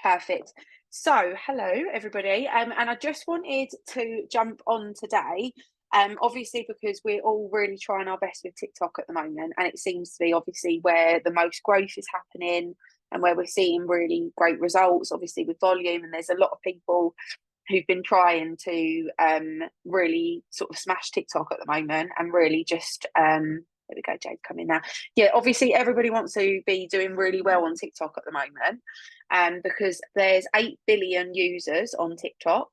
Perfect. So, hello everybody, and I just wanted to jump on today, obviously because we're all really trying our best with TikTok at the moment, and it seems to be obviously where the most growth is happening and where we're seeing really great results, obviously with volume, and there's a lot of people who've been trying to really sort of smash TikTok at the moment and really just there we go, Jade coming now. Yeah, obviously everybody wants to be doing really well on TikTok at the moment, because there's 8 billion users on TikTok,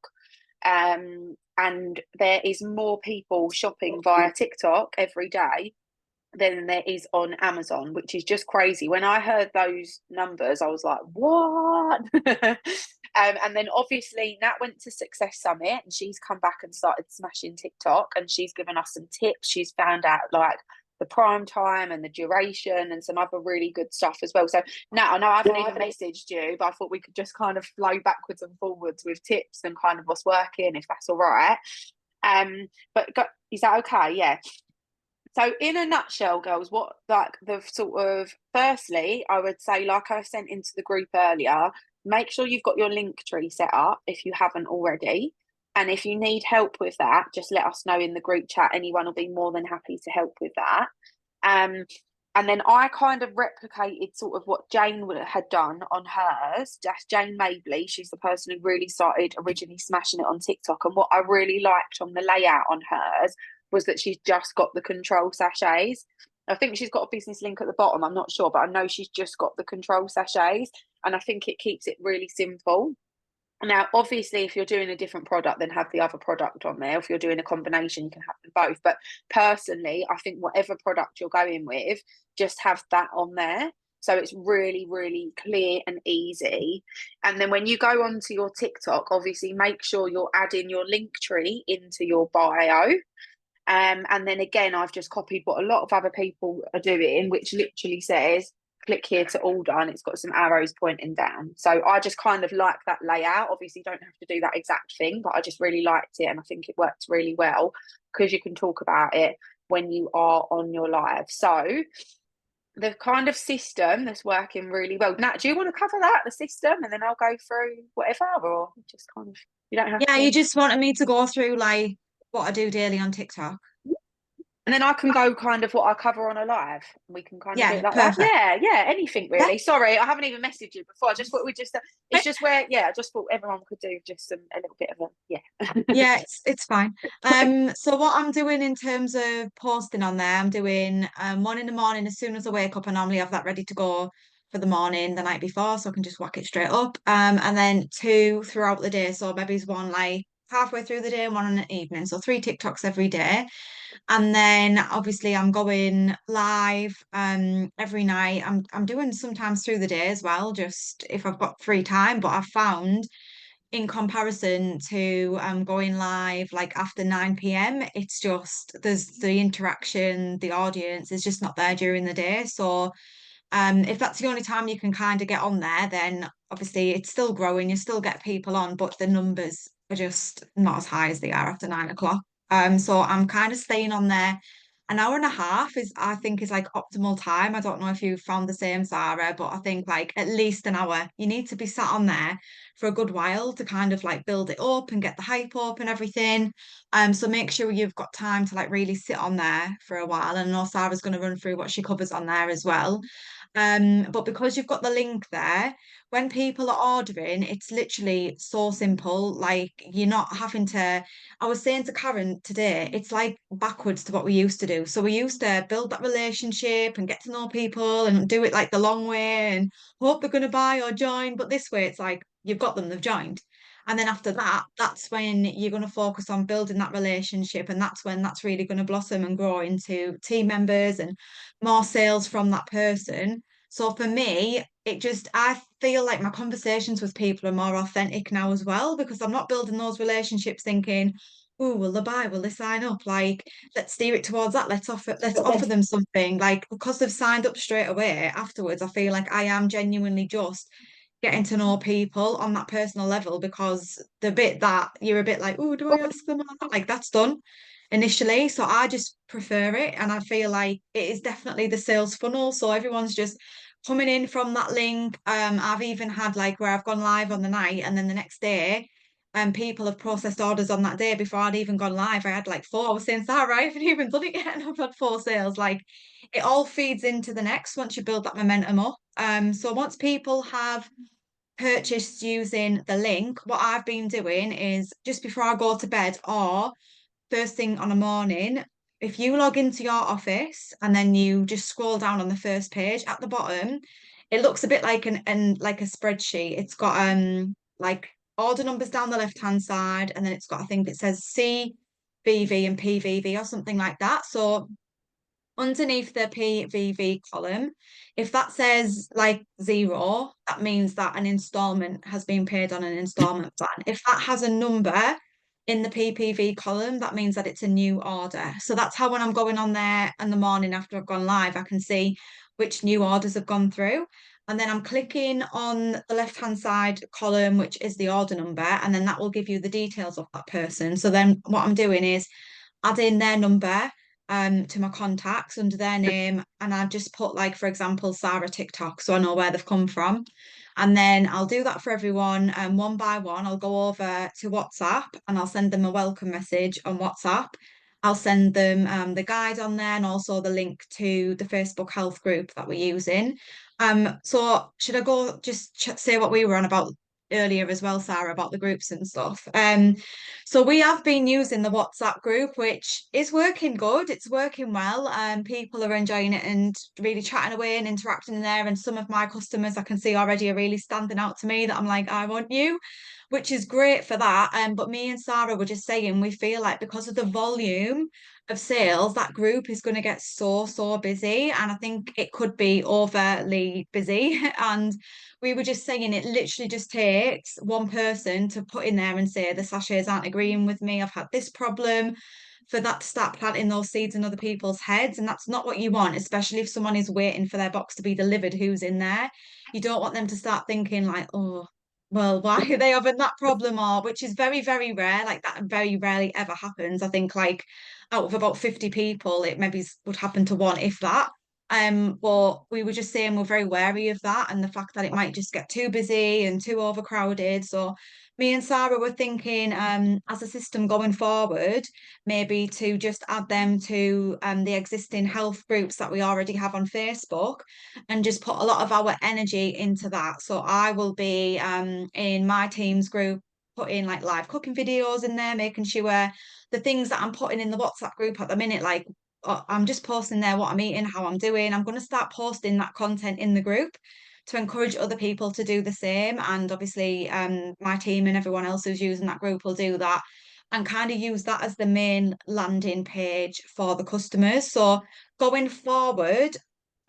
and there is more people shopping via TikTok every day than there is on Amazon, which is just crazy. When I heard those numbers, I was like, what? And then obviously Nat went to Success Summit and she's come back and started smashing TikTok, and she's given us some tips. She's found out like the prime time and the duration and some other really good stuff as well. So now I know I haven't even messaged you, but I thought we could just kind of flow backwards and forwards with tips and kind of what's working, if that's all right. Is that okay? Yeah. So in a nutshell, girls, what like the sort of firstly, I would say, like I sent into the group earlier, make sure you've got your link tree set up if you haven't already. And if you need help with that, just let us know in the group chat. Anyone will be more than happy to help with that. Um, and then I kind of replicated sort of what Jane had done on hers. That's Jane Mabley. She's the person who really started originally smashing it on TikTok. And what I really liked on the layout on hers was that she's just got the control sachets. I think she's got a business link at the bottom. I'm not sure, but I know she's just got the control sachets. And I think it keeps it really simple. Now, obviously, if you're doing a different product, then have the other product on there. If you're doing a combination, you can have them both. But personally, I think whatever product you're going with, just have that on there. So it's really, really clear and easy. And then when you go onto your TikTok, obviously make sure you're adding your link tree into your bio. And then again, I've just copied what a lot of other people are doing, which literally says click here to order, and it's got some arrows pointing down. So I just kind of like that layout. Obviously, you don't have to do that exact thing, but I just really liked it, and I think it worked really well because you can talk about it when you are on your live. So the kind of system that's working really well. Nat, do you want to cover that, the system, and then I'll go through whatever, or just kind of you don't have Yeah, to? you just wanted me to go through like what I do daily on TikTok. And then I can go kind of what I cover on a live. We can kind of do it Yeah, like that. perfect. Yeah, yeah, anything Yeah. really. Sorry, I haven't even messaged you before. I just thought we just, it's just where, yeah, I just thought everyone could do just a little bit of a, yeah. Yeah, it's fine. So what I'm doing in terms of posting on there, I'm doing one in the morning as soon as I wake up. I normally have that ready to go for the morning the night before, so I can just whack it straight up. And then two throughout the day. So maybe it's one like halfway through the day and one in the evening. So three TikToks every day. And then obviously I'm going live every night. I'm doing sometimes through the day as well, just if I've got free time. But I've found in comparison to going live like after 9 p.m., it's just there's the interaction, the audience is just not there during the day. So if that's the only time you can kind of get on there, then obviously it's still growing, you still get people on, but the numbers are just not as high as they are after 9 o'clock. So I'm kind of staying on there. An hour and a half is, I think, is like optimal time. I don't know if you found the same, Sarah, but I think like at least an hour. You need to be sat on there for a good while to kind of like build it up and get the hype up and everything. So make sure you've got time to like really sit on there for a while. And I know Sarah's going to run through what she covers on there as well. But because you've got the link there, when people are ordering, it's literally so simple. Like you're not having to. I was saying to Karen today, it's like backwards to what we used to do. So we used to build that relationship and get to know people and do it like the long way and hope they're going to buy or join. But this way, it's like you've got them, they've joined. And then after that, that's when you're going to focus on building that relationship. And that's when that's really going to blossom and grow into team members and more sales from that person. So for me, I feel like my conversations with people are more authentic now as well because I'm not building those relationships thinking, oh, will they buy? Will they sign up? Like, let's steer it towards that. Let's offer them something. Like, because they've signed up straight away afterwards, I feel like I am genuinely just getting to know people on that personal level because the bit that you're a bit like, oh, do I ask them? Like, that's done initially. So I just prefer it. And I feel like it is definitely the sales funnel. So everyone's just coming in from that link. I've even had like where I've gone live on the night and then the next day, people have processed orders on that day before I'd even gone live. I had like four. I was saying, Sarah, I haven't even done it yet, and I've had four sales. Like it all feeds into the next once you build that momentum up. So once people have purchased using the link, what I've been doing is just before I go to bed or first thing on a morning, if you log into your office and then you just scroll down on the first page at the bottom, it looks a bit like an like a spreadsheet. It's got like order numbers down the left hand side, and then it's got, I think it says CVV and PVV or something like that. So underneath the PVV column, if that says like 0, that means that an installment has been paid on an installment plan. If that has a number in the PPV column, that means that it's a new order. So that's how when I'm going on there in the morning after I've gone live, I can see which new orders have gone through. And then I'm clicking on the left-hand side column, which is the order number, and then that will give you the details of that person. So then what I'm doing is adding their number to my contacts under their name, and I've just put like, for example, Sarah TikTok, so I know where they've come from. And then I'll do that for everyone, one by one. I'll go over to WhatsApp and I'll send them a welcome message on WhatsApp. I'll send them the guide on there and also the link to the Facebook health group that we're using. So should I go just say what we were on about earlier as well, Sarah, about the groups and stuff? So we have been using the WhatsApp group, which is working good. It's working well. People are enjoying it and really chatting away and interacting in there. And some of my customers I can see already are really standing out to me that I'm like, I want you, which is great for that. But me and Sarah were just saying we feel like because of the volume of sales, that group is going to get so busy. And I think it could be overly busy. And we were just saying it literally just takes one person to put in there and say the sachets aren't agreeing with me. I've had this problem, for that to start planting those seeds in other people's heads. And that's not what you want, especially if someone is waiting for their box to be delivered who's in there. You don't want them to start thinking like, oh, well, why are they having that problem? Or which is very rare. Like that very rarely ever happens. I think like out of about 50 people, it maybe would happen to one, if that. But we were just saying we're very wary of that and the fact that it might just get too busy and too overcrowded. So me and Sarah were thinking, as a system going forward, maybe to just add them to the existing health groups that we already have on Facebook and just put a lot of our energy into that. So I will be in my team's group putting like live cooking videos in there, making sure the things that I'm putting in the WhatsApp group at the minute, like I'm just posting there what I'm eating, how I'm doing. I'm going to start posting that content in the group to encourage other people to do the same. And obviously, my team and everyone else who's using that group will do that and kind of use that as the main landing page for the customers. So going forward,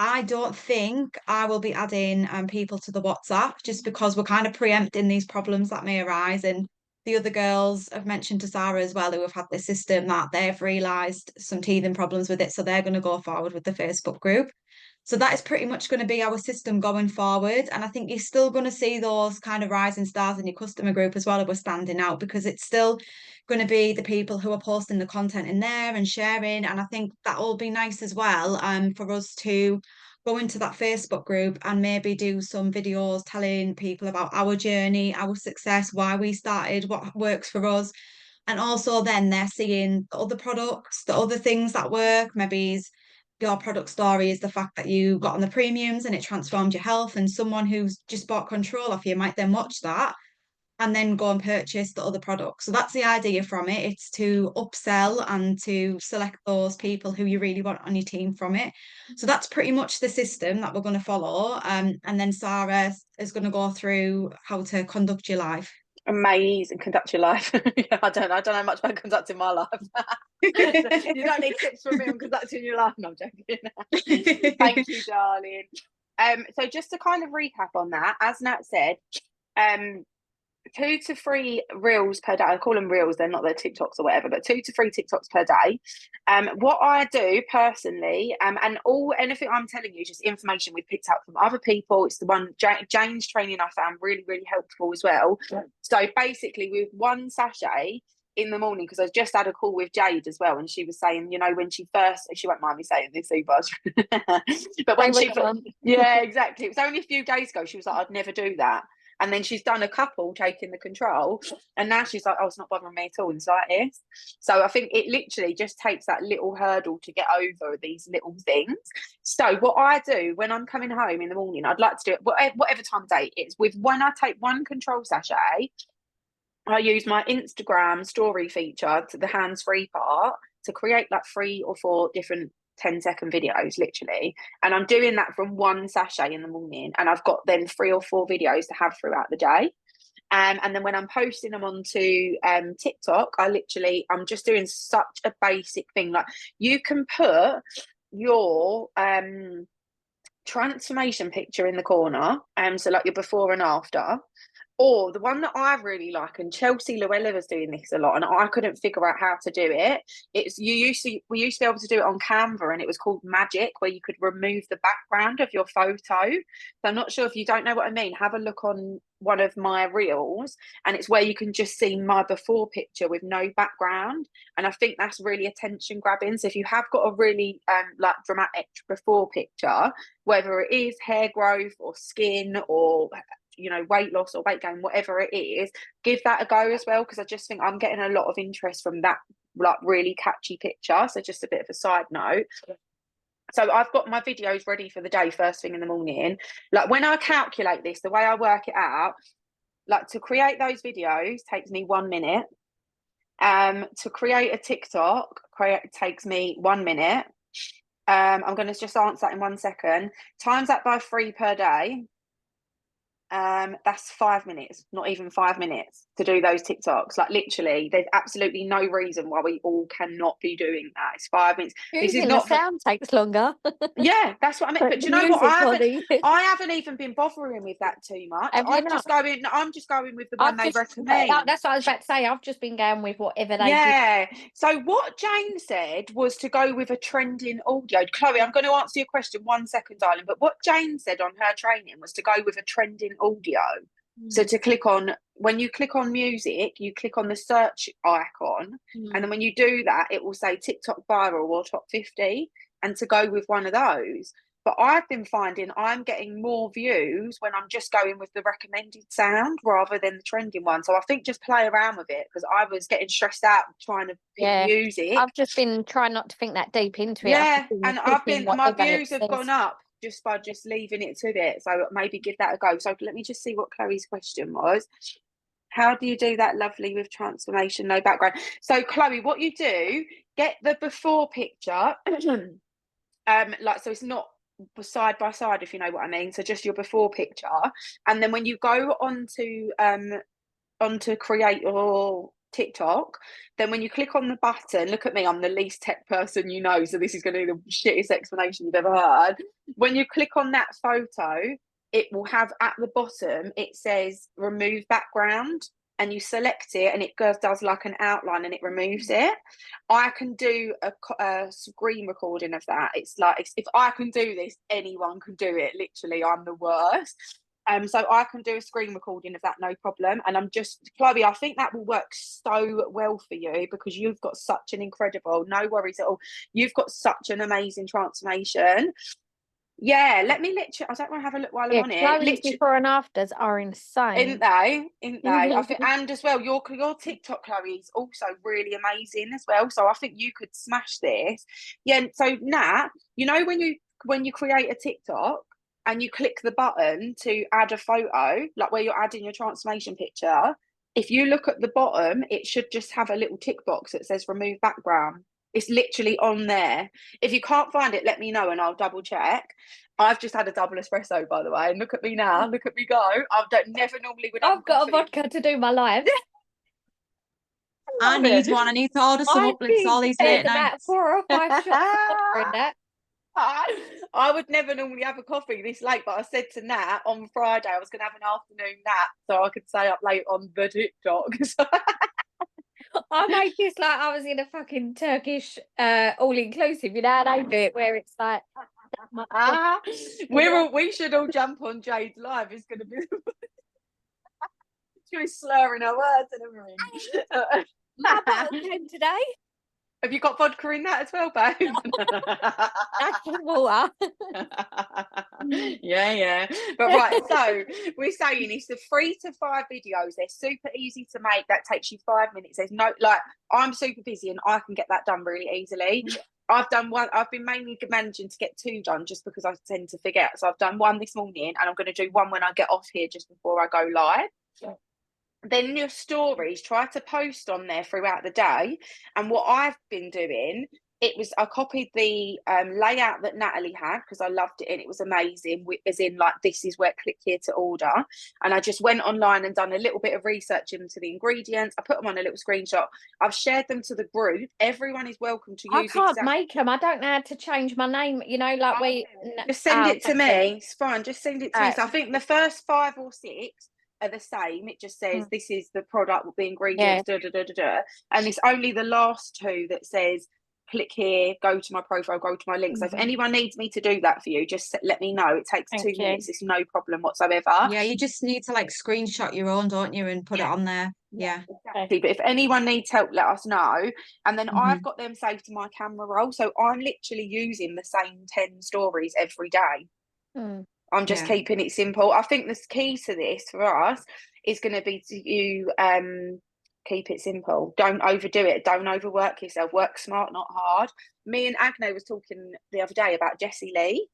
I don't think I will be adding people to the WhatsApp just because we're kind of preempting these problems that may arise. And the other girls have mentioned to Sarah as well, who have had this system, that they've realised some teething problems with it. So they're going to go forward with the Facebook group. So that is pretty much going to be our system going forward. And I think you're still going to see those kind of rising stars in your customer group as well who are standing out, because it's still going to be the people who are posting the content in there and sharing. And I think that will be nice as well, for us to go into that Facebook group and maybe do some videos telling people about our journey, our success, why we started, what works for us. And also then they're seeing the other products, the other things that work. Maybe your product story is the fact that you got on the premiums and it transformed your health. And someone who's just bought control off you might then watch that and then go and purchase the other products. So that's the idea from it. It's to upsell and to select those people who you really want on your team from it. So that's pretty much the system that we're going to follow. And then Sarah is going to go through how to conduct your live. Amazing, conduct your life. Yeah, I don't know much about conducting my life. You don't need tips from me on conducting your life. No, I'm joking. Thank you, darling. So just to kind of recap on that, as Nat said, 2 to 3 reels per day. I call them reels, they're not their TikToks or whatever, but 2 to 3 TikToks per day. What I do personally, and anything I'm telling you, just information we've picked up from other people. It's the one Jane's training I found really helpful as well. Yeah. So basically, with one sachet, in the morning, because I just had a call with Jade as well, and she was saying, you know, when she won't mind me saying this, but when yeah, exactly. It was only a few days ago. She was like, I'd never do that. And then she's done a couple taking the control, and now she's like, oh, it's not bothering me at all. Anxiety. So I think it literally just takes that little hurdle to get over these little things. So what I do when I'm coming home in the morning, I'd like to do it whatever time of day it's with. When I take one control sachet, I use my Instagram story feature to the hands-free part to create like 3 or 4 different 10-second videos, literally. And I'm doing that from one sachet in the morning. And I've got then 3 or 4 videos to have throughout the day. And then when I'm posting them onto TikTok, I'm just doing such a basic thing. Like, you can put your transformation picture in the corner, so like your before and after. Or the one that I really like, and Chelsea Llewellyn was doing this a lot, and I couldn't figure out how to do it. We used to be able to do it on Canva, and it was called Magic, where you could remove the background of your photo. So I'm not sure if you don't know what I mean. Have a look on one of my reels, and it's where you can just see my before picture with no background. And I think that's really attention grabbing. So if you have got a really like dramatic before picture, whether it is hair growth or skin or, you know, weight loss or weight gain, whatever it is, give that a go as well, because I just think I'm getting a lot of interest from that like really catchy picture. So just a bit of a side note. So I've got my videos ready for the day first thing in the morning. Like, when I calculate this, the way I work it out, like, to create those videos takes me 1 minute. To create a TikTok takes me 1 minute. I'm going to just answer that in 1 second. Times that by 3 per day. That's 5 minutes, not even 5 minutes to do those TikToks. Like, literally, there's absolutely no reason why we all cannot be doing that. It's 5 minutes. This is not the sound takes longer. Yeah, that's what I meant. But do you know what? I haven't even been bothering with that too much. I'm just going with the one they recommend. That's what I was about to say. I've just been going with whatever they give. So what Jane said was to go with a trending audio. Chloe, I'm going to answer your question 1 second, darling. But what Jane said on her training was to go with a trending audio. So to click on, when you click on music, you click on the search icon, and then when you do that, it will say TikTok viral or top 50, and to go with one of those. But I've been finding I'm getting more views when I'm just going with the recommended sound rather than the trending one. So I think just play around with it, because I was getting stressed out trying to pick music. I've just been trying not to think that deep into it. Yeah, and my views have gone up just by just leaving it to it. So maybe give that a go. So let me just see what Chloe's question was. How do you do that lovely with transformation, no background? So Chloe, what you do, get the before picture, like, so it's not side by side, if you know what I mean. So just your before picture, and then when you go onto create your TikTok, then when you click on the button, look at me, I'm the least tech person you know, so this is going to be the shittest explanation you've ever heard. When you click on that photo, it will have at the bottom, it says remove background, and you select it, and it does like an outline, and it removes it. I can do a screen recording of that. It's like, if I can do this, anyone can do it. Literally, I'm the worst. So I can do a screen recording of that, no problem. And I'm just, Chloe, I think that will work so well for you, because you've got such an incredible, no worries at all, you've got such an amazing transformation. Yeah, let me literally, I don't want to have a look while I'm on it. Chloe's before and afters are insane. Isn't they? I think, and as well, your TikTok, Chloe, is also really amazing as well. So I think you could smash this. Yeah. So Nat, you know, when you create a TikTok and you click the button to add a photo, like where you're adding your transformation picture, if you look at the bottom, it should just have a little tick box that says remove background. It's literally on there. If you can't find it, let me know and I'll double check. I've just had a double espresso, by the way, and look at me now. Look at me go. Never normally would. I've got a vodka to do my life. I need one. I need to order some uplifts all these late nights. 4 or 5 shots of vodka in that. I would never normally have a coffee this late, but I said to Nat on Friday I was going to have an afternoon nap so I could stay up late on the TikTok. I made this like I was in a fucking Turkish all-inclusive, you know how they do it, where it's like we should all jump on Jade's live. It's going to be she was slurring her words and everything. My bottle came today. Have you got vodka in that as well, babe? That's just water. Yeah. But right, so we're saying it's the 3 to 5 videos. They're super easy to make. That takes you 5 minutes. There's no, like, I'm super busy and I can get that done really easily. I've done one. I've been mainly managing to get 2 done just because I tend to forget. So I've done 1 this morning, and I'm going to do 1 when I get off here just before I go live. Then your stories, try to post on there throughout the day. And what I've been doing, I copied the layout that Natalie had because I loved it and it was amazing, as in, like, this is where click here to order. And I just went online and done a little bit of research into the ingredients. I put them on a little screenshot. I've shared them to the group. Everyone is welcome to use. I can't make them. I don't know how to change my name. You know, like just send it to me. It's fine. Just send it to me. So I think the first 5 or 6 are the same. It just says this is the product with the ingredients, and it's only the last 2 that says click here, go to my profile, go to my link. So if anyone needs me to do that for you, just let me know. It takes 2 minutes. It's no problem whatsoever. Yeah, you just need to, like, screenshot your own, don't you, and put it on there. Yeah, exactly. But if anyone needs help, let us know. And then I've got them saved to my camera roll, so I'm literally using the same 10 stories every day. I'm just keeping it simple. I think the key to this for us is going to be to keep it simple. Don't overdo it. Don't overwork yourself. Work smart, not hard. Me and Agne was talking the other day about Jessie Lee.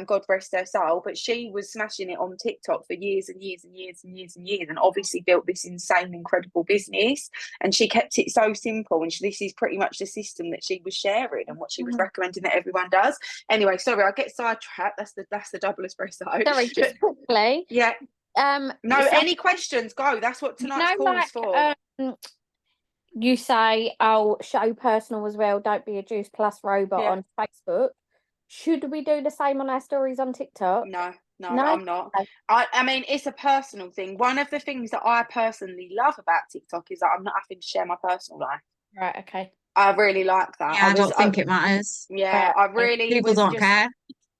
God rest her soul, but she was smashing it on TikTok for years and years and years and years and years, and obviously built this insane, incredible business. And she kept it so simple. And this is pretty much the system that she was sharing and what she was recommending that everyone does. Anyway, sorry, I get sidetracked. That's the double espresso. Sorry, just quickly. Yeah. Any questions? Go. That's what tonight's call is for. You say, "Oh, show personal as well. Don't be a Juice Plus robot on Facebook." Should we do the same on our stories on TikTok? No, I'm not. I mean, it's a personal thing. One of the things that I personally love about TikTok is that I'm not having to share my personal life. Right, okay. I really like that. Yeah, I don't think it matters. Yeah, I really... People don't care.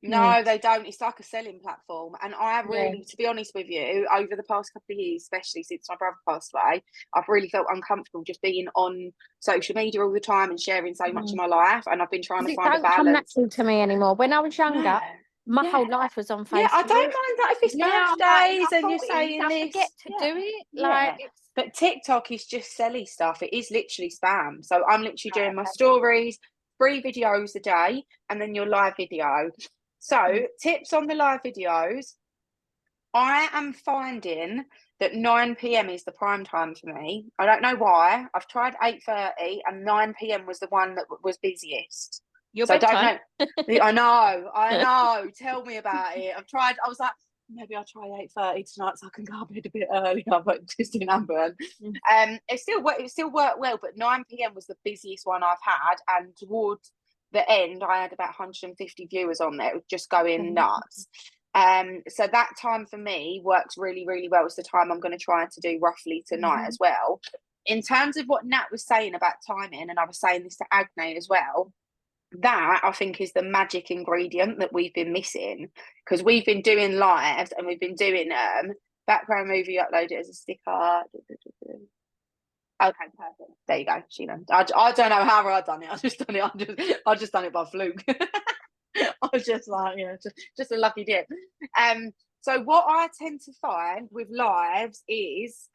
No, they don't. It's like a selling platform. And I really, to be honest with you, over the past couple of years, especially since my brother passed away, I've really felt uncomfortable just being on social media all the time and sharing so much of my life. And I've been trying to find a balance. It don't come natural to me anymore. When I was younger, my whole life was on Facebook. Yeah, I don't mind that if it's birthdays and you're saying this. Forget to do it. But TikTok is just silly stuff. It is literally spam. So I'm literally doing my stories, 3 videos a day, and then your live video. So tips on the live videos. I am finding that 9 p.m. is the prime time for me. I don't know why. I've tried 8:30 and 9 p.m. was the one that was busiest. I don't know. I know. Tell me about it. I was like, maybe I'll try 8:30 tonight so I can go to bed a bit earlier, but just didn't happen. It still worked well, but 9 p.m. was the busiest one I've had, and towards the end I had about 150 viewers on there. It was just going nuts. So that time for me works really, really well. It's the time I'm going to try to do roughly tonight as well. In terms of what Nat was saying about timing, and I was saying this to Agne as well, that I think is the magic ingredient that we've been missing, because we've been doing lives and we've been doing background movie, upload it as a sticker. Okay, perfect. There you go, Sheila. I don't know how I done it. I just done it by fluke. I was just like, just a lucky dip. So what I tend to find with lives is,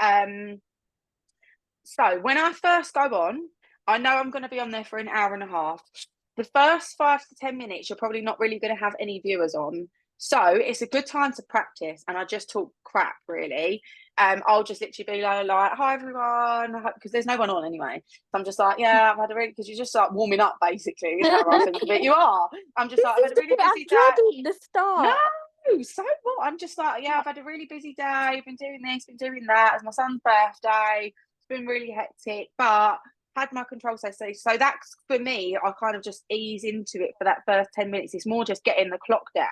so when I first go on, I know I'm going to be on there for an hour and a half. The first 5 to 10 minutes, you're probably not really going to have any viewers on. So it's a good time to practice. And I just talk crap, really. I'll just literally be like, hi, everyone, because there's no one on anyway. So I'm just like, yeah, I've had a really, because you're just like warming up, basically. Is that right? But you are. I'm just like, I've had a really busy day. The start. No, so what? I'm just like, yeah, I've had a really busy day. Been doing this, been doing that. It's my son's birthday. It's been really hectic, but had my control session. So that's, for me, I kind of just ease into it for that first 10 minutes. It's more just getting the clock down.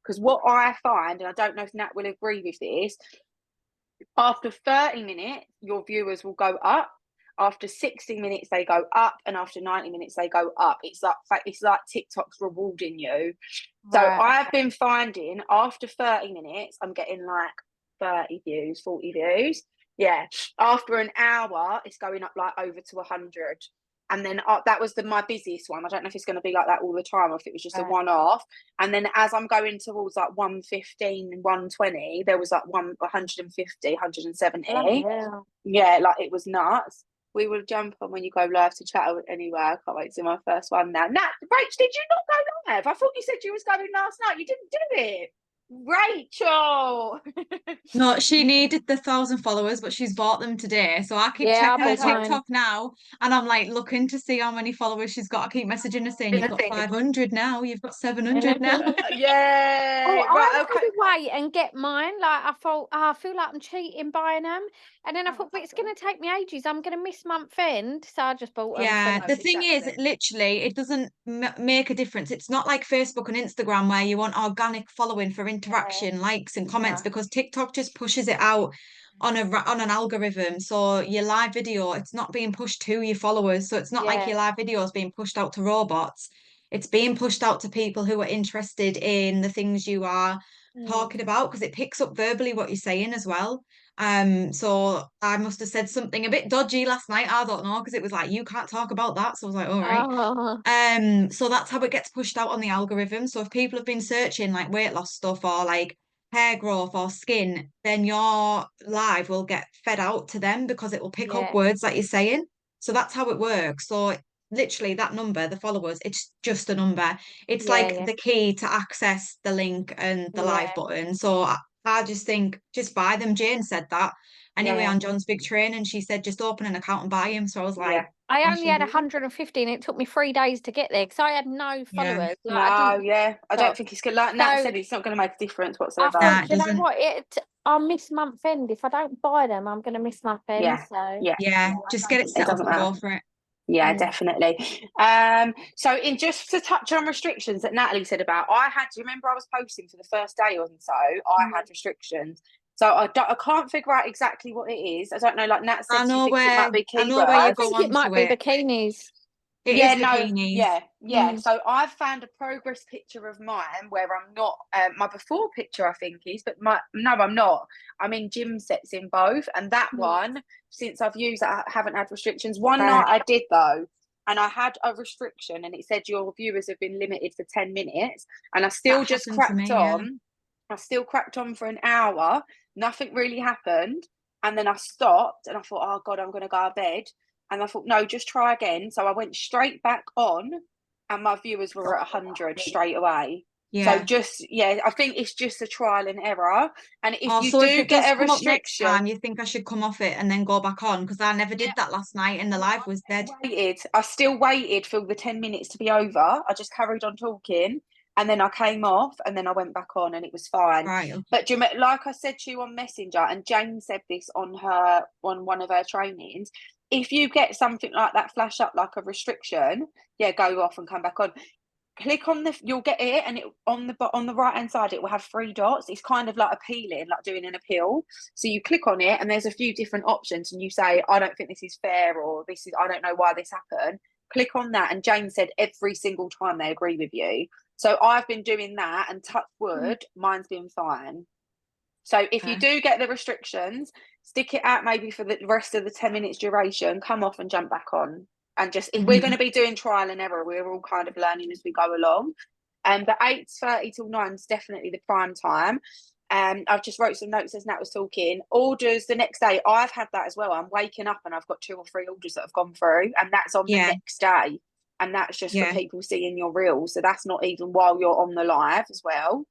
Because what I find, and I don't know if Nat will agree with this, after 30 minutes, your viewers will go up. After 60 minutes, they go up, and after 90 minutes, they go up. It's like TikTok's rewarding you. So I've been finding after 30 minutes, I'm getting like 30 views, 40 views. Yeah, after an hour, it's going up like over to 100. And then that was my busiest one. I don't know if it's going to be like that all the time or if it was just a one-off. And then as I'm going towards like 115, 120, there was like 150, 170. Yeah. Yeah, like it was nuts. We will jump on when you go live to chat anywhere. I can't wait to do my first one now. Nat, Rach, did you not go live? I thought you said you was going last night. You didn't do it. Rachel. No, she needed the 1,000 followers, but she's bought them today. So I keep Yeah, checking her I bought mine. TikTok now, and I'm like looking to see how many followers she's got. I keep messaging her saying, "You've got 500 now. You've got 700 now." Yeah. Oh, Right. I Okay. to wait and get mine. Like I thought, I feel like I'm cheating buying them, and then I thought, but it's going to take me ages. I'm going to miss month end, so I just bought them. Yeah, No, the thing is, exactly. literally, it doesn't make a difference. It's not like Facebook and Instagram where you want organic following for interaction, likes, and comments, No. because TikTok just pushes it out on an algorithm. So your live video, it's not being pushed to your followers. So it's not like your live video is being pushed out to robots. It's being pushed out to people who are interested in the things you are talking about, because it picks up verbally what you're saying as well. So I must have said something a bit dodgy last night. I don't know, because it was like, you can't talk about that. So I was like, all right. So that's how it gets pushed out on the algorithm. So if people have been searching like weight loss stuff or like hair growth or skin, then your live will get fed out to them because it will pick up words that you're saying. So that's how it works. So literally that number, the followers, it's just a number. It's like the key to access the link and the live button. So I just think, just buy them. Jane said that anyway on John's big train, and she said just open an account and buy him. So I was like, I only had 150 and it took me 3 days to get there because I had no followers. Like, I don't think it's good. Like Nat said, it's not going to make a difference whatsoever. I thought, you know what? I'll miss month end. If I don't buy them, I'm going to miss month end. Yeah, just get it set up and go for it. Yeah, definitely. So just to touch on restrictions that Natalie said about, do you remember I was posting for the first day or so, I had restrictions. So I can't figure out exactly what it is. I don't know, like Nat said, she thinks it might be keywords. I know where you go it might be bikinis. It is bikinis. So I've found a progress picture of mine where I'm not, my before picture I think is, but no, I'm not. I'm in gym sets in both, and that one, since I've used it, I haven't had restrictions. One night I did though, and I had a restriction, and it said your viewers have been limited for 10 minutes, and I still just cracked on. I still cracked on for an hour. Nothing really happened, and then I stopped, and I thought, oh God, I'm going to go to bed. And I thought, no, just try again. So I went straight back on, and my viewers were at 100 straight away. So I think it's just a trial and error. And if you do get a restriction, next time, you think I should come off it and then go back on, because I never did that last night and the live was dead. I still waited for the 10 minutes to be over. I just carried on talking. And then I came off, and then I went back on, and it was fine. Right. But like I said to you on Messenger, and Jane said this on one of her trainings, if you get something like that flash up like a restriction, go off and come back on. Click on you'll get it, and it on the right hand side it will have 3 dots. It's kind of like appealing, like doing an appeal. So you click on it, and there's a few different options, and you say, I don't think this is fair, or I don't know why this happened. Click on that, and Jane said every single time they agree with you. So I've been doing that, and touch wood, mine's been fine. So if you do get the restrictions, stick it out maybe for the rest of the 10 minutes duration, come off and jump back on. And just, if we're going to be doing trial and error, we're all kind of learning as we go along. But 8:30 till 9 is definitely the prime time. I've just wrote some notes as Nat was talking. Orders the next day, I've had that as well. I'm waking up and I've got 2 or 3 orders that have gone through, and that's on the next day. And that's just for people seeing your reels. So that's not even while you're on the live as well.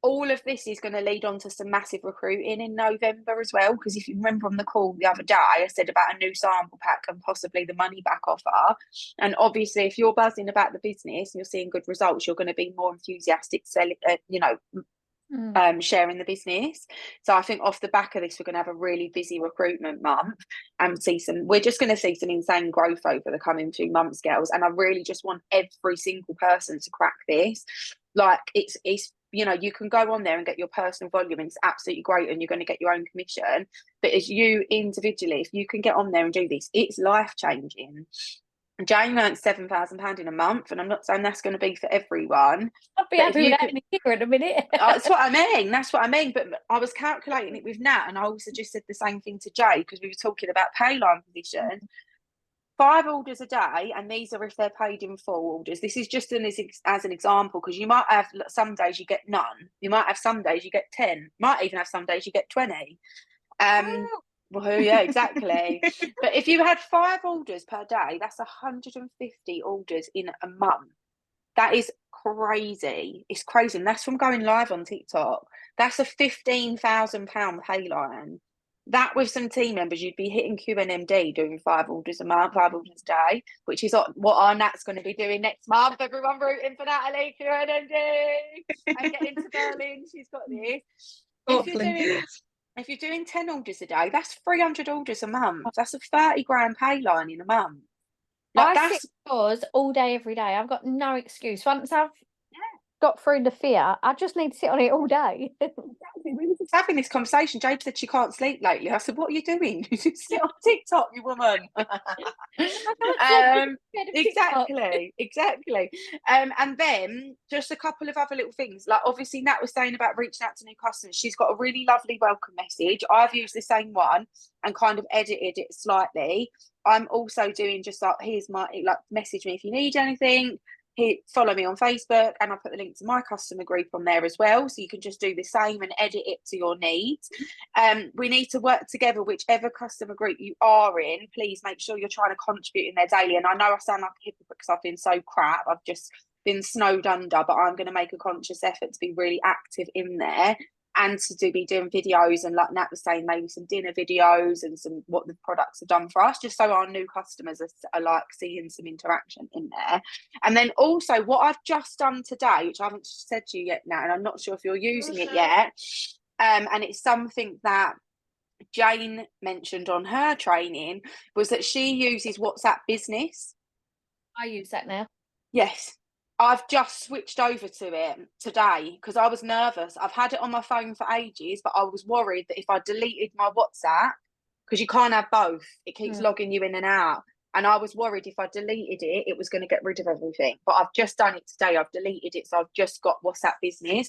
All of this is going to lead on to some massive recruiting in November as well. Because if you remember on the call the other day, I said about a new sample pack and possibly the money back offer. And obviously, if you're buzzing about the business and you're seeing good results, you're going to be more enthusiastic selling, sharing the business. So I think off the back of this, we're going to have a really busy recruitment month, and we're just going to see some insane growth over the coming few months, girls. And I really just want every single person to crack this. Like it's you can go on there and get your personal volume, and it's absolutely great, and you're going to get your own commission. But as you individually, if you can get on there and do this, it's life changing. Jane earns £7,000 in a month, and I'm not saying that's going to be for everyone. I'd be happy with that in a year in a minute. That's what I mean. That's what I mean. But I was calculating it with Nat, and I also just said the same thing to Jay because we were talking about pay line position. 5 orders a day, and these are if they're paid in full orders. This is just as an example, because you might have some days you get none. You might have some days you get 10. Might even have some days you get 20. Well, yeah, exactly. But if you had 5 orders per day, that's 150 orders in a month. That is crazy. It's crazy. And that's from going live on TikTok. That's a £15,000 pay line. That with some team members, you'd be hitting QNMD doing 5 orders a month, 5 orders a day, which is what our Nat's going to be doing next month. Everyone rooting for Natalie, QNMD, and getting to Berlin. She's got this. If you're doing 10 orders a day, that's 300 orders a month. That's a 30 grand pay line in a month. Like, I sit indoors all day, every day. I've got no excuse. Once I've got through the fear, I just need to sit on it all day. We were just having this conversation. Jade said she can't sleep lately. I said, what are you doing? You just sit on TikTok, you woman. Exactly. And then just a couple of other little things. Like, obviously, Nat was saying about reaching out to new customers. She's got a really lovely welcome message. I've used the same one and kind of edited it slightly. I'm also doing just like, here's my, like, message me if you need anything. Follow me on Facebook, and I put the link to my customer group on there as well, so you can just do the same and edit it to your needs. We need to work together, whichever customer group you are in. Please make sure you're trying to contribute in there daily. And I know I sound like a hypocrite because I've been so crap, I've just been snowed under, but I'm going to make a conscious effort to be really active in there and to be doing videos, and like Nat was saying, maybe some dinner videos and some what the products have done for us, just so our new customers are like seeing some interaction in there. And then also what I've just done today, which I haven't said to you yet now, and I'm not sure if you're using it yet, and it's something that Jane mentioned on her training, was that she uses WhatsApp Business. I use that now. Yes. I've just switched over to it today because I was nervous. I've had it on my phone for ages, but I was worried that if I deleted my WhatsApp, because you can't have both, it keeps logging you in and out. And I was worried if I deleted it, it was going to get rid of everything. But I've just done it today. I've deleted it. So I've just got WhatsApp Business.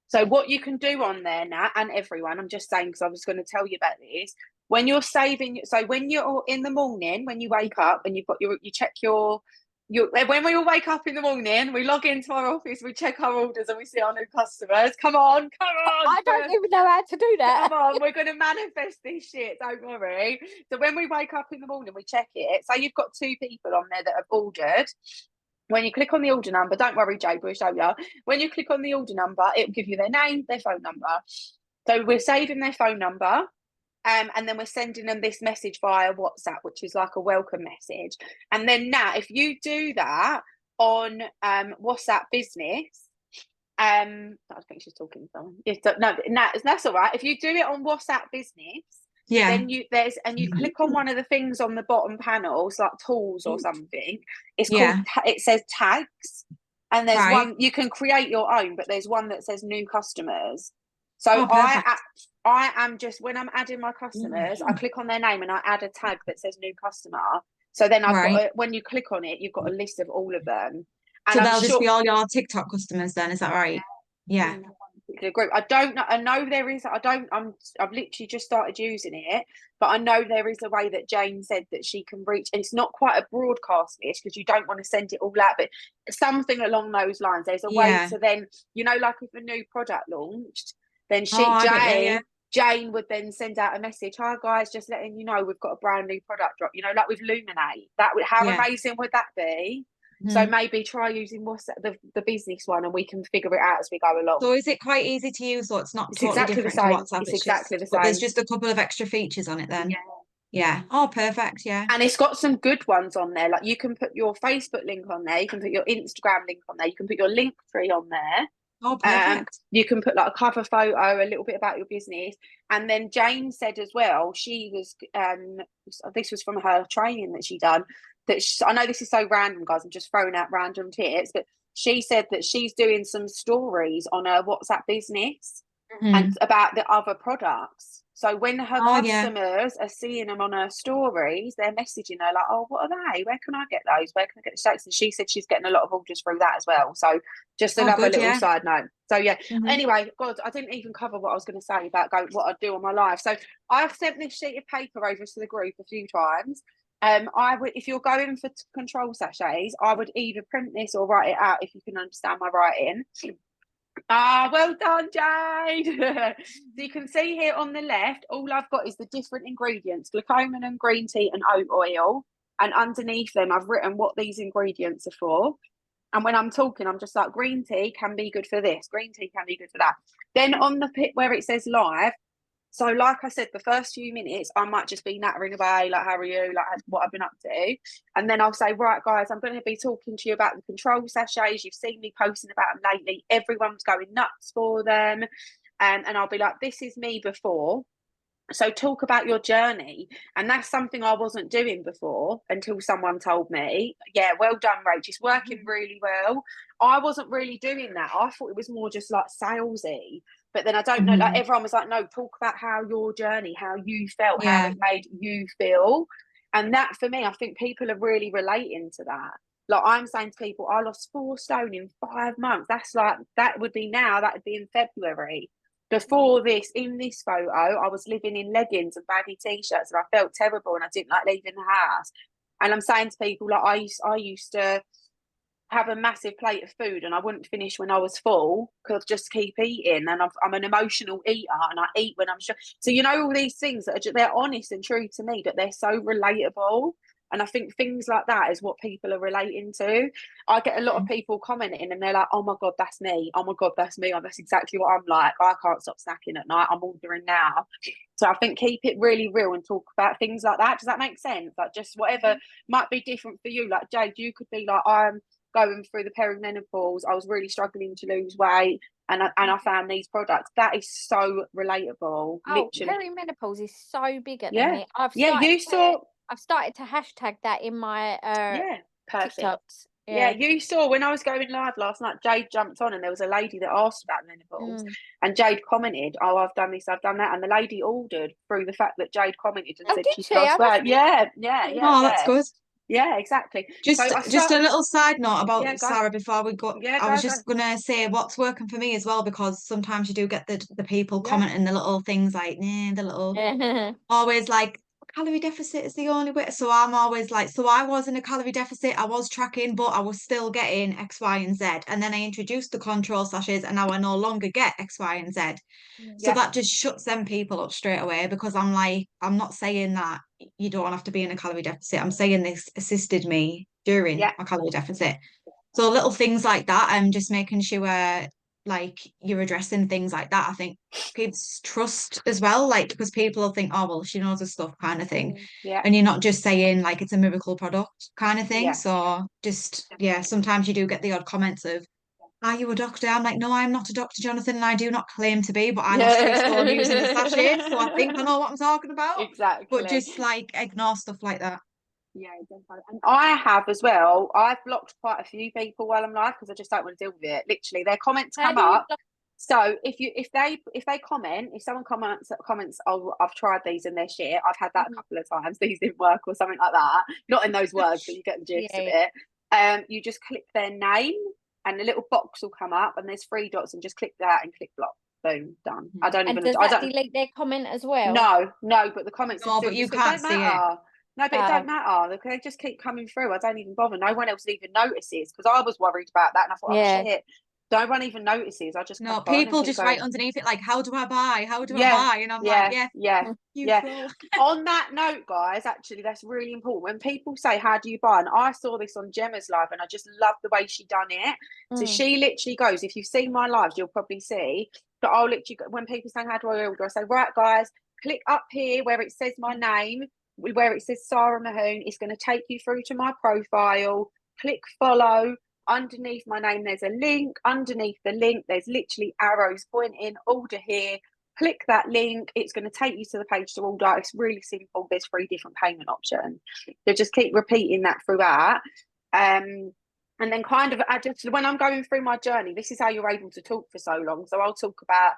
So what you can do on there, Nat, and everyone, I'm just saying because I was going to tell you about this. When you're saving, so when you're in the morning, when you wake up and you've got you check when we all wake up in the morning, we log into our office, we check our orders, and we see our new customers. Come on. I don't even know how to do that. Come on, we're going to manifest this shit, don't worry. So when we wake up in the morning, we check it. So you've got 2 people on there that have ordered. When you click on the order number, don't worry, Jade, we'll show you. When you click on the order number, it will give you their name, their phone number. So we're saving their phone number. And then we're sending them this message via WhatsApp, which is like a welcome message. And then now, if you do that on WhatsApp Business, I think she's talking to someone. No, that's all right. If you do it on WhatsApp Business, then you click on one of the things on the bottom panel, it's like tools or something. It's called. It says tags, and there's one you can create your own, but there's one that says new customers. So I am just, when I'm adding my customers, I click on their name and I add a tag that says new customer. So then when you click on it, you've got a list of all of them. And so they'll just be all your TikTok customers then, is that right? Yeah. Group. I don't know. I know there is. I've literally just started using it, but I know there is a way that Jane said that she can reach, and it's not quite a broadcast list because you don't want to send it all out, but something along those lines. There's a way to then, like if a new product launched, then Jane would then send out a message. Hi guys, just letting you know we've got a brand new product drop. Like with Luminate. How amazing would that be? So maybe try using WhatsApp, the business one, and we can figure it out as we go along. So is it quite easy to use? So it's not totally exactly different the same. to WhatsApp. It's exactly the same. But there's just a couple of extra features on it then. Yeah. Oh, perfect. Yeah. And it's got some good ones on there. Like you can put your Facebook link on there. You can put your Instagram link on there. You can put your link tree on there. Oh, perfect. You can put like a cover photo, a little bit about your business. And then Jane said as well, she was, this was from her training that she done, I know this is so random, guys, I'm just throwing out random tips, but she said that she's doing some stories on her WhatsApp Business. and about the other products. So when her Oh, yeah. customers are seeing them on her stories, they're messaging her like, "Oh, what are they? Where can I get those? Where can I get the shakes?" And she said she's getting a lot of orders through that as well. So just Oh, another good, little yeah. side note. So yeah. Mhm. Anyway, God, I didn't even cover what I was going to say about what I do on my live. So I've sent this sheet of paper over to the group a few times. I would, if you're going for control sachets, I would either print this or write it out if you can understand my writing. Ah, well done, Jade. So you can see here on the left, all I've got is the different ingredients, glucosamine and green tea and oat oil. And underneath them, I've written what these ingredients are for. And when I'm talking, I'm just like, green tea can be good for this, green tea can be good for that. Then on the bit where it says live, so like I said, the first few minutes, I might just be nattering away, like, how are you, like what I've been up to. And then I'll say, right, guys, I'm going to be talking to you about the control sachets. You've seen me posting about them lately. Everyone's going nuts for them. And I'll be like, this is me before. So talk about your journey. And that's something I wasn't doing before until someone told me, yeah, well done, Rach. It's working really well. I wasn't really doing that. I thought it was more just like salesy. But then I don't know, like everyone was like, no, talk about how your journey, how you felt, how it made you feel. And that for me, I think people are really relating to that. Like I'm saying to people, I lost 4 stone in 5 months. That's like, that would be now, that would be in February. Before this, in this photo, I was living in leggings and baggy t-shirts and I felt terrible and I didn't like leaving the house. And I'm saying to people, like I used to have a massive plate of food and I wouldn't finish when I was full because I'd just keep eating. And I'm an emotional eater and I eat when I'm sure. So, you know, all these things that are just, they're honest and true to me, but they're so relatable. And I think things like that is what people are relating to. I get a lot of people commenting and they're like, oh my God, that's me. Oh my God, that's me. Oh, that's exactly what I'm like. I can't stop snacking at night. I'm ordering now. So I think keep it really real and talk about things like that. Does that make sense? Like just whatever might be different for you. Like Jade, you could be like, I'm going through the perimenopause. I was really struggling to lose weight. And I found these products. That is so relatable. Oh, literally. perimenopause is so big at the Yeah. minute. I've started to hashtag that in my perfect. TikToks. Yeah, you saw when I was going live last night, Jade jumped on and there was a lady that asked about menopause and Jade commented, oh, I've done this, I've done that. And the lady ordered through the fact that Jade commented and said she's lost weight. Yeah. Oh, that's good. Yeah, exactly. Just a little side note about Sarah before we go. Yeah, I was just gonna say what's working for me as well, because sometimes you do get the people commenting the little things like, the little always like calorie deficit is the only way. So I'm always like, so I was in a calorie deficit, I was tracking, but I was still getting X, Y, and Z. And then I introduced the control sachets and now I no longer get X, Y, and Z. So that just shuts them people up straight away, because I'm like, I'm not saying that you don't have to be in a calorie deficit. I'm saying this assisted me during a calorie deficit. So little things like that, I'm just making sure like you're addressing things like that. I think kids trust as well, like because people will think, oh well, she knows her stuff kind of thing. And you're not just saying like it's a miracle product kind of thing. So just sometimes you do get the odd comments of, are you a doctor? I'm like, no, I'm not a doctor, Jonathan, and I do not claim to be, but I lost 3 stone using a sachet, so I think I know what I'm talking about. Exactly. But just like ignore stuff like that. Yeah, definitely. And I have as well. I've blocked quite a few people while I'm live because I just don't want to deal with it. Literally, their comments come up. So if they comment, if someone comments, oh, I've tried these and they're shit. I've had that a couple of times. These didn't work or something like that. Not in those words, but you get the gist of it. You just click their name and a little box will come up and there's 3 dots and just click that and click block. Boom, done. I don't even. Does that delete their comment as well? No, but the comments. No, but you can't see it. No, but it don't matter. They just keep coming through. I don't even bother. No one else even notices because I was worried about that and I thought, oh shit. No one even notices. I just people just write underneath it like, how do I buy? How do I buy? And I'm like, On that note, guys, actually, that's really important. When people say, how do you buy? And I saw this on Gemma's live and I just love the way she done it. So she literally goes, if you've seen my lives, you'll probably see. But I'll literally, when people say, how do I order? I say, right, guys, click up here where it says my name, where it says Sarah Mahoon. It's going to take you through to my profile. Click follow. Underneath my name, there's a link. Underneath the link, there's literally arrows pointing. Order here. Click that link. It's going to take you to the page to order. It's really simple. There's 3 different payment options. So just keep repeating that throughout. And then kind of, when I'm going through my journey, this is how you're able to talk for so long. So I'll talk about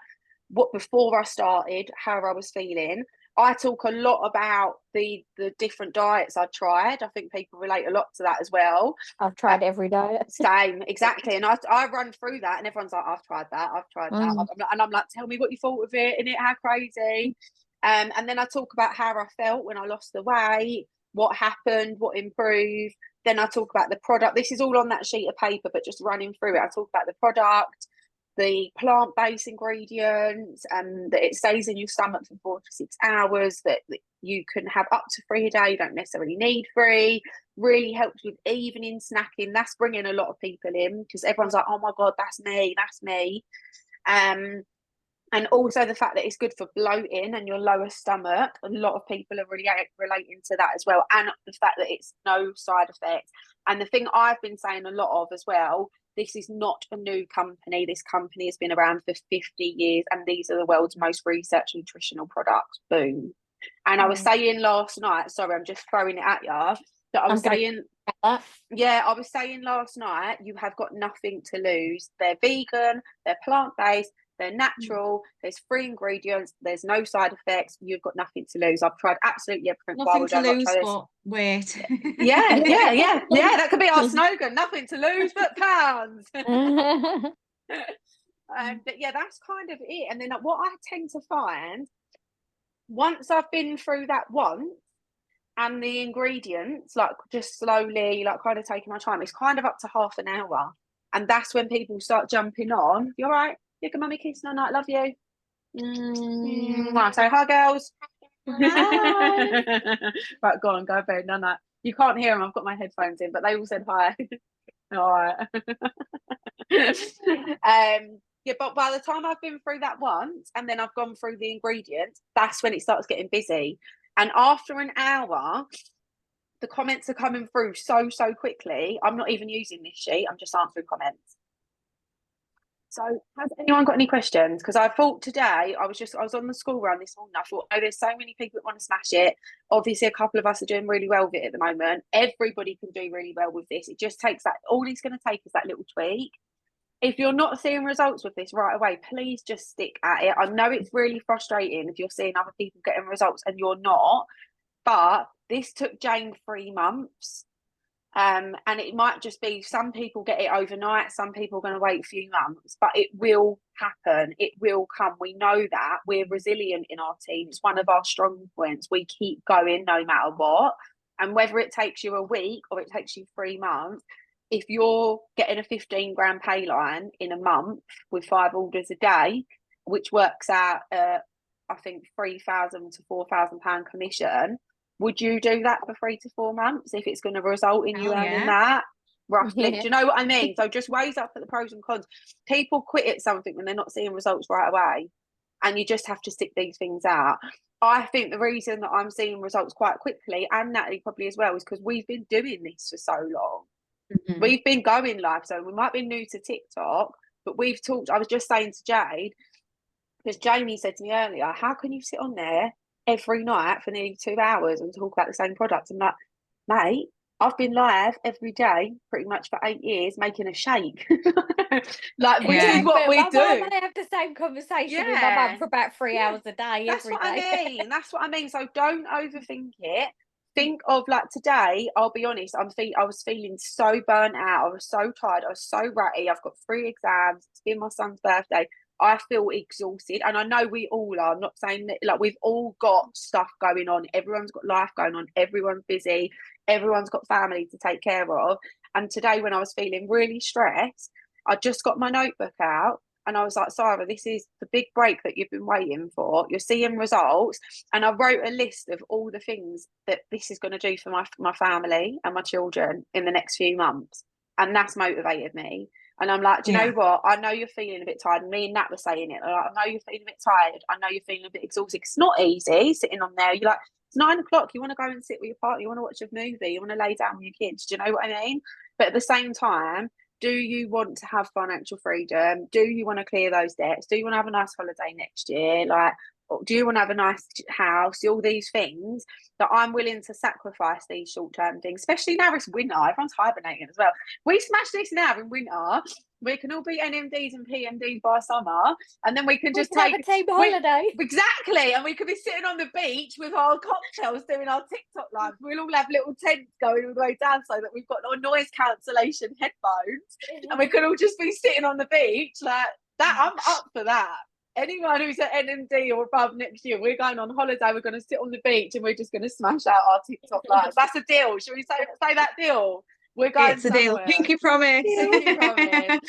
what before I started, how I was feeling. I talk a lot about the different diets I tried. I think people relate a lot to that as well. I've tried every diet. Same, exactly. And I run through that, and everyone's like, I've tried that. And I'm like, tell me what you thought of it, innit? How crazy. And then I talk about how I felt when I lost the weight, what happened, what improved. Then I talk about the product. This is all on that sheet of paper, but just running through it. I talk about the product, the plant-based ingredients, and that it stays in your stomach for 4 to 6 hours, that you can have up to 3 a day, you don't necessarily need 3. Really helps with evening snacking. That's bringing a lot of people in, because everyone's like, oh my God, that's me. And also the fact that it's good for bloating and your lower stomach. A lot of people are really relating to that as well. And the fact that it's no side effects. And the thing I've been saying a lot of as well, this is not a new company. This company has been around for 50 years, and these are the world's most researched nutritional products. Boom. And I was saying last night, sorry, I'm just throwing it at you, that I was saying last night, you have got nothing to lose. They're vegan, they're plant-based, they're natural, there's 3 ingredients, there's no side effects, you've got nothing to lose. I've tried absolutely everything. Nothing to lose but weight. Yeah, that could be our slogan. Nothing to lose but pounds. But yeah, that's kind of it. And then what I tend to find, once I've been through that once, and the ingredients, like just slowly, like kind of taking my time, it's kind of up to half an hour. And that's when people start jumping on. You all right? You can mummy kiss night, love you. Right, so hi girls. Hi. Right, go on, go to bed. No. You can't hear them, I've got my headphones in, but they all said hi. All right. Yeah, but by the time I've been through that once, and then I've gone through the ingredients, that's when it starts getting busy. And after an hour, the comments are coming through so quickly. I'm not even using this sheet, I'm just answering comments. So has anyone got any questions? Because I thought today, I was on the school run this morning, I thought, oh, there's so many people that want to smash it. Obviously, a couple of us are doing really well with it at the moment. Everybody can do really well with this. It just takes that, all it's going to take is that little tweak. If you're not seeing results with this right away, please just stick at it. I know it's really frustrating if you're seeing other people getting results and you're not, but this took Jane 3 months. And it might just be some people get it overnight, some people are going to wait a few months, but it will happen. It will come. We know that. We're resilient in our team. It's one of our strong points. We keep going no matter what. And whether it takes you a week or it takes you 3 months, if you're getting a 15-gram pay line in a month with 5 orders a day, which works out, I think, £3,000 to £4,000 commission, would you do that for 3 to 4 months if it's going to result in you earning that? Roughly. Do you know what I mean? So just weighs up at the pros and cons. People quit at something when they're not seeing results right away, and you just have to stick these things out. I think the reason that I'm seeing results quite quickly, and Natalie probably as well, is because we've been doing this for so long. We've been going live, so we might be new to TikTok, but we've talked. I was just saying to Jade, because Jamie said to me earlier, how can you sit on there every night for nearly 2 hours and talk about the same product? I'm like, mate, I've been live every day pretty much for 8 years making a shake. Like, which is what we do. I have the same conversation with my mum for about 3 hours a day. That's what I mean. So don't overthink it. Think of, like, today, I'll be honest, I was feeling so burnt out. I was so tired. I was so ratty. I've got 3 exams. It's been my son's birthday. I feel exhausted, and I know we all are. I'm not saying that, like, we've all got stuff going on. Everyone's got life going on. Everyone's busy. Everyone's got family to take care of. And today, when I was feeling really stressed, I just got my notebook out, and I was like, Sarah, this is the big break that you've been waiting for. You're seeing results. And I wrote a list of all the things that this is going to do for my family and my children in the next few months. And that's motivated me. And I'm like, do you know what? I know you're feeling a bit tired. Me and Nat were saying it. Like, I know you're feeling a bit tired. I know you're feeling a bit exhausted. It's not easy sitting on there. You're like, it's 9 o'clock. You want to go and sit with your partner. You want to watch a movie. You want to lay down with your kids. Do you know what I mean? But at the same time, do you want to have financial freedom? Do you want to clear those debts? Do you want to have a nice holiday next year? Like, do you want to have a nice house? All these things that I'm willing to sacrifice, these short-term things, especially now it's winter. Everyone's hibernating as well. We smash this now in winter. We can all be NMDs and PMDs by summer, and then we can just have take a team holiday. Exactly, and we could be sitting on the beach with our cocktails doing our TikTok live. We'll all have little tents going all the way down so that we've got our noise cancellation headphones, and we could all just be sitting on the beach like that. I'm up for that. Anyone who's at NMD or above next year, we're going on holiday. We're going to sit on the beach and we're just going to smash out our TikTok lives. That's a deal. Should we say that deal? We're going It's a deal. somewhere. Pinky promise. Pinky promise.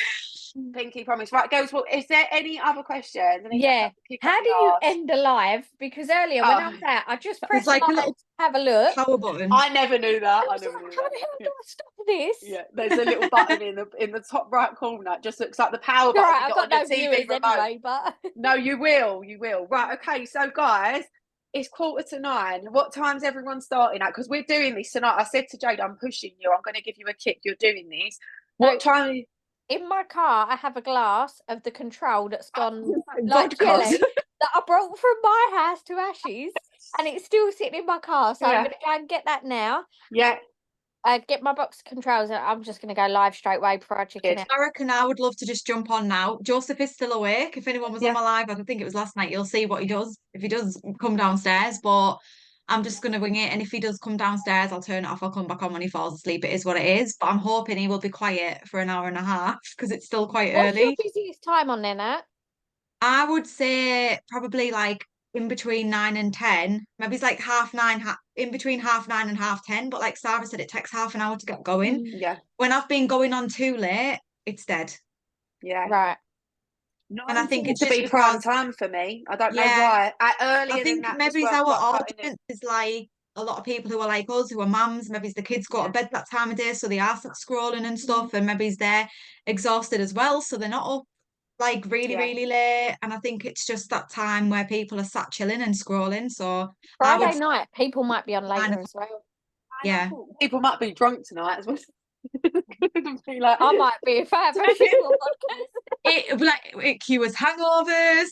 Pinky promise. Right, girls. Well, is there any other questions? Yeah. How do you end a live? Because earlier when I was out, I just pressed like a little to have a look. Power button. I never knew that. How the hell do I stop this? Yeah, there's a little button in the top right corner. It just looks like the power button. Right, I've got no TV viewers remote. anyway, but No, you will. Right, okay. So, guys, it's 8:45. What time's everyone starting at? Because we're doing this tonight. I said to Jade, I'm pushing you. I'm going to give you a kick. You're doing this. What time? In my car, I have a glass of the Control that's gone like jelly that I brought from my house to Ashes, and it's still sitting in my car. So I'm going to go and get that now. Yeah. Get my box of Controls, and I'm just going to go live straight away before I chicken it. I reckon I would love to just jump on now. Joseph is still awake. If anyone was on my live, I think it was last night, you'll see what he does. If he does come downstairs, but I'm just going to wing it. And if he does come downstairs, I'll turn it off. I'll come back on when he falls asleep. It is what it is. But I'm hoping he will be quiet for an hour and a half because it's still quite early. What's your busiest time on there, Nat? I would say probably like in between 9 and 10. Maybe it's like 9:30, in between 9:30 and 10:30. But like Sarah said, it takes half an hour to get going. Yeah. When I've been going on too late, it's dead. Yeah. Right. And I think it's to be prime time for me. I don't know why. Earlier I think than that, maybe it's our audience is like a lot of people who are like us, who are mums. Maybe the kids go to bed that time of day, so they are scrolling and stuff, and maybe they're exhausted as well, so they're not up like really late. And I think it's just that time where people are sat chilling and scrolling. So Friday night, people might be on later as well. Yeah, people might be drunk tonight as well. Like, I might be if I have it cures hangovers.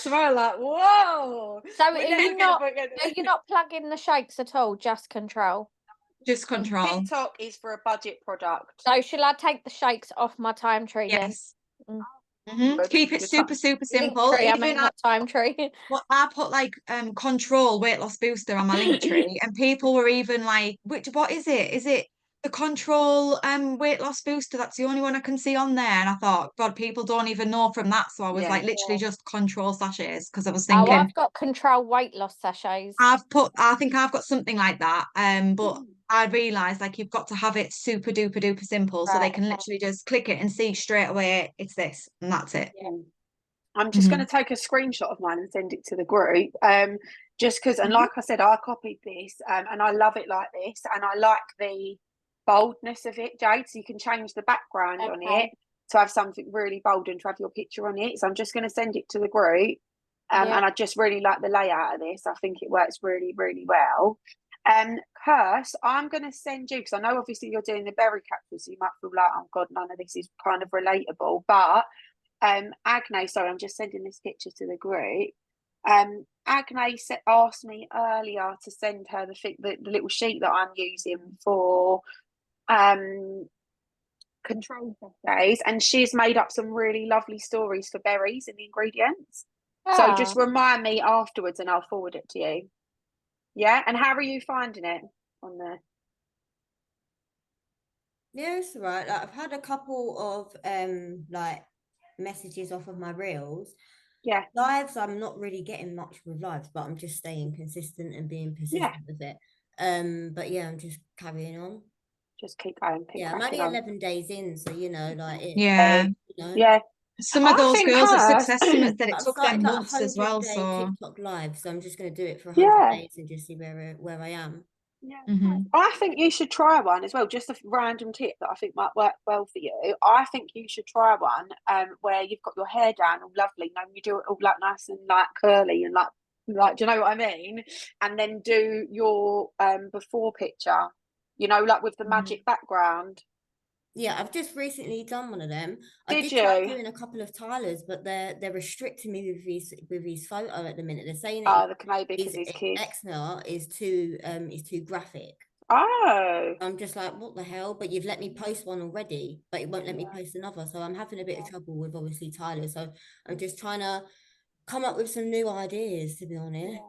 Tomorrow, like, whoa. So are you not plugging the shakes at all? Just Control. Just Control. TikTok is for a budget product. So shall I take the shakes off my time tree? Yes. Keep it super simple. Time tree. Well, I put like Control weight loss booster on my link tree, and people were even like, what is it? Is it the Control weight loss booster? That's the only one I can see on there. And I thought, God, people don't even know from that. So I was like literally just Control sachets, because I was thinking, I've got Control weight loss sachets. I think I've got something like that. But I realised like you've got to have it super duper simple, so they can literally just click it and see straight away it's this, and that's it. Yeah. I'm just going to take a screenshot of mine and send it to the group. Just because, and like I said, I copied this, and I love it like this, and I like the boldness of it, Jade. So you can change the background on it to have something really bold and to have your picture on it. So I'm just going to send it to the group, and I just really like the layout of this. I think it works really well. Kirst, I'm going to send you, because I know obviously you're doing the berry capsule, so you might feel like, oh God, none of this is kind of relatable. But Agne, sorry, I'm just sending this picture to the group. Agne asked me earlier to send her the little sheet that I'm using for Control days, and she's made up some really lovely stories for berries and the ingredients. So just remind me afterwards, and I'll forward it to you. Yeah, and how are you finding it on there? Yeah, it's right. Like, I've had a couple of like messages off of my reels. Yeah. Lives, I'm not really getting much with lives, but I'm just staying consistent and being persistent with it. But yeah, I'm just carrying on. Just keep going. I'm only 11 days in, so you know, like it, yeah. Some of those girls have success estimates that it took them months as well. So TikTok live, so I'm just going to do it for 100 days and just see where I am. Yeah, I think you should try one as well. Just a random tip that I think might work well for you. I think you should try one where you've got your hair down all lovely, and you do it all like nice and like curly and like do you know what I mean? And then do your before picture, you know, like with the magic background. Yeah, I've just recently done one of them. Did I did try doing a couple of Tyler's, but they're restricting me with his photo at the minute. They're saying that maybe because his kids eczema is too graphic. Oh. I'm just like, what the hell? But you've let me post one already, but it won't let me post another. So I'm having a bit of trouble with obviously Tyler. So I'm just trying to come up with some new ideas, to be honest.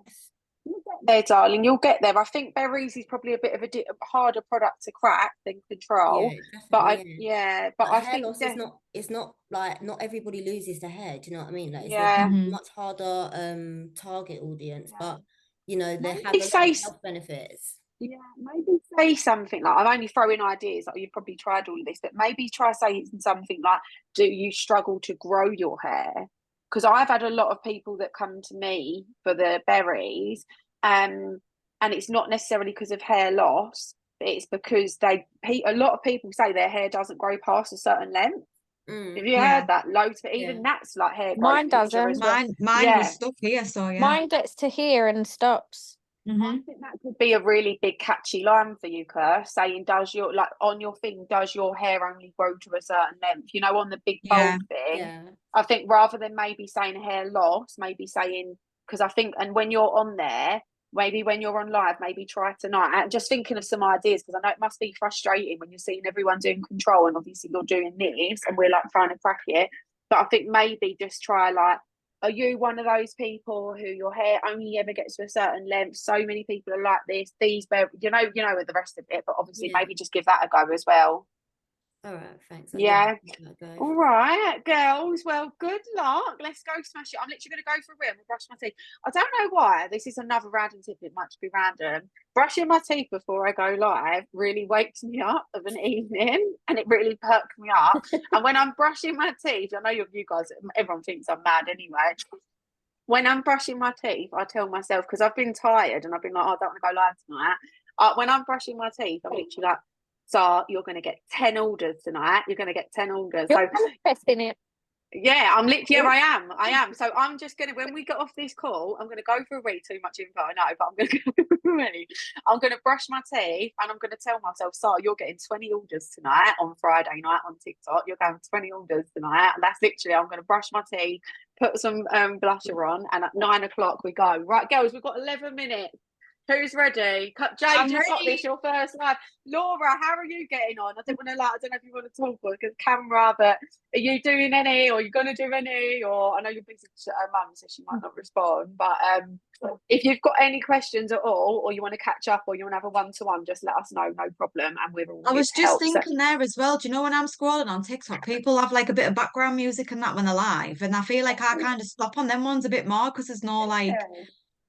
There, darling, you'll get there. I think berries is probably a bit of a harder product to crack than control. Yeah, But definitely, but I hair think loss is not, it's not like not everybody loses their hair. Do you know what I mean? Like it's a yeah. much harder target audience, but you know, they have Maybe a lot of say health benefits. yeah, maybe say something like, I'm only throwing ideas, like you've probably tried all of this, but maybe try saying something like, do you struggle to grow your hair? Because I've had a lot of people that come to me for the berries, and it's not necessarily because of hair loss, but it's because a lot of people say their hair doesn't grow past a certain length. Have you Yeah. heard that? Loads, but even that's like hair growth Mine picture doesn't. as well. Mine was stuck here, so yeah. Mine gets to here and stops. I think that could be a really big catchy line for you, Kerr, saying, does your, like on your thing, does your hair only grow to a certain length? You know, on the big bold thing. Yeah. I think rather than maybe saying hair loss, maybe saying, because I think, and when you're on there, maybe when you're on live, maybe try tonight. And just thinking of some ideas, because I know it must be frustrating when you're seeing everyone doing control and obviously you're doing this and we're like trying to crack it. But I think maybe just try like, are you one of those people who your hair only ever gets to a certain length? So many people are like this. These, you know, with the rest of it. But obviously, maybe just give that a go as well. All right, thanks. Yeah. All right, girls. Well, good luck. Let's go smash it. I'm literally going to go for a wee and brush my teeth. I don't know why. This is another random tip. It might be random. Brushing my teeth before I go live really wakes me up of an evening, and it really perks me up. And when I'm brushing my teeth, I know you guys, everyone thinks I'm mad anyway. When I'm brushing my teeth, I tell myself, because I've been tired and I've been like, oh, I don't want to go live tonight. When I'm brushing my teeth, I'm literally like, so you're going to get 10 orders tonight. You're going to get 10 orders. You're manifesting it. Yeah, I'm literally, I am. So I'm just going to, when we get off this call, I'm going to go for a wee, too much info, I know, but I'm going to go for a wee. I'm going to brush my teeth and I'm going to tell myself, so you're getting 20 orders tonight on Friday night on TikTok. You're going 20 orders tonight. And that's literally, I'm going to brush my teeth, put some blusher on, and at 9 o'clock we go. Right, girls, we've got 11 minutes. Who's ready? Jade, you've got this, your first live. Laura, how are you getting on? I don't know if you want to talk or because camera, but are you doing any, or are you going to do any? Or I know you're busy with her mum, so she might not respond. But if you've got any questions at all, or you want to catch up, or you want to have a one-to-one, just let us know, no problem. And we're all I was just help, thinking there as well. Do you know when I'm scrolling on TikTok, people have like a bit of background music and that when they're live, and I feel like I kind of stop on them ones a bit more because there's no like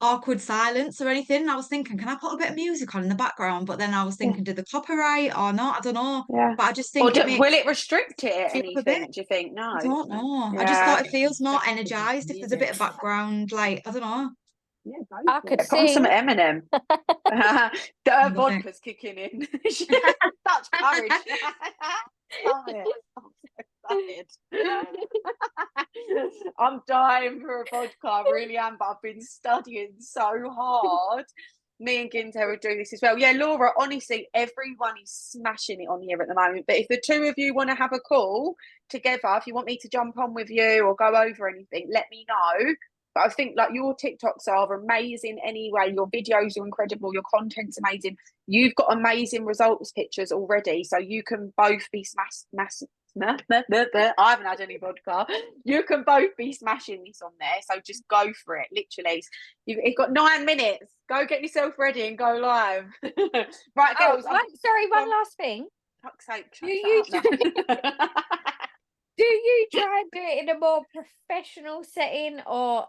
awkward silence or anything. And I was thinking, can I put a bit of music on in the background? But then I was thinking, do the copyright or not? I don't know. Yeah. But I just think will it restrict it at anything? Do you think? No. I don't know. Yeah. I just thought it feels more energized if there's a bit of background, like I don't know. Yeah, I could put on some Eminem. The vodka's kicking in. Such courage. I'm dying for a vodka, I really am, but I've been studying so hard. Me and Ginter will do this as well. Yeah, Laura, honestly, everyone is smashing it on here at the moment. But if the two of you want to have a call together, if you want me to jump on with you or go over anything, let me know. But I think like your TikToks are amazing anyway. Your videos are incredible. Your content's amazing. You've got amazing results pictures already. So you can both be I haven't had any vodka. You can both be smashing this on there. So just go for it. Literally. You've got 9 minutes. Go get yourself ready and go live. Right, girls. Sorry, one last thing. Fuck's sake. Do you try and do it in a more professional setting or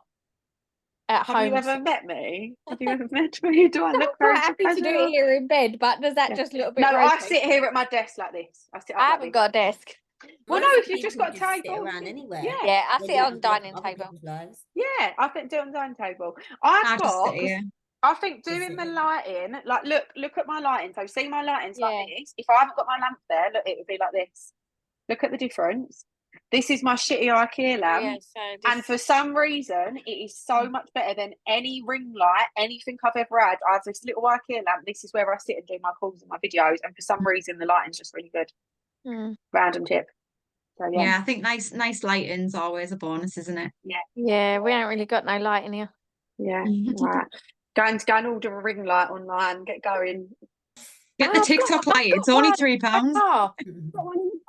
at home? Have you ever met me? Have you ever met me? Do I look very quite happy to do it here in bed, but does that just look a bit No, ropey? I sit here at my desk like this. I haven't got a desk. Well, no, if you've just got a table. Sit around anyway. Yeah, I sit on the dining table. Yeah, I think do it on the dining table. I think doing the lighting, like look at my lighting. So see my lighting's like this. If I haven't got my lamp there, look, it would be like this. Look at the difference. This is my shitty IKEA lamp. And for some reason, it is so much better than any ring light, anything I've ever had. I have this little IKEA lamp. This is where I sit and do my calls and my videos. And for some reason, the lighting's just really good. Random tip. So, yeah, I think nice lighting's always a bonus, isn't it? Yeah, we haven't really got no light in here. Yeah, right. Go and order a ring light online. Get going. Get the I've got- TikTok I've light. got It's only one. £3. Oh,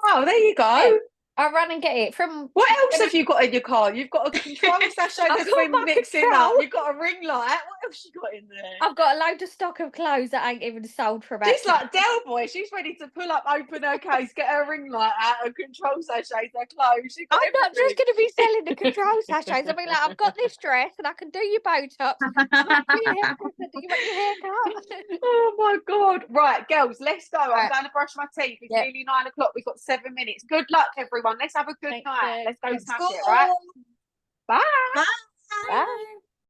Oh, there you go. I'll run and get it from. What else have you got in your car? You've got a control sachet I've that's got been my mixing control. up. You've got a ring light. What else you got in there? I've got a load of stock of clothes that ain't even sold for about. She's like Del Boy. She's ready to pull up, open her case, get her ring light out, her control sachets, her clothes. She's got I'm not just everything. going to be selling the control sachets. I mean, like, I've got this dress and I can do your Botox. I can do your haircut. Do you want your haircut? Oh my God. Right, girls, let's go. I'm Right. going to brush my teeth. It's Yep. nearly 9 o'clock. We've got 7 minutes. Good luck, everyone. Let's have a good Thank night. you. Let's go Let's smash go. it, right? Bye. Bye. Bye.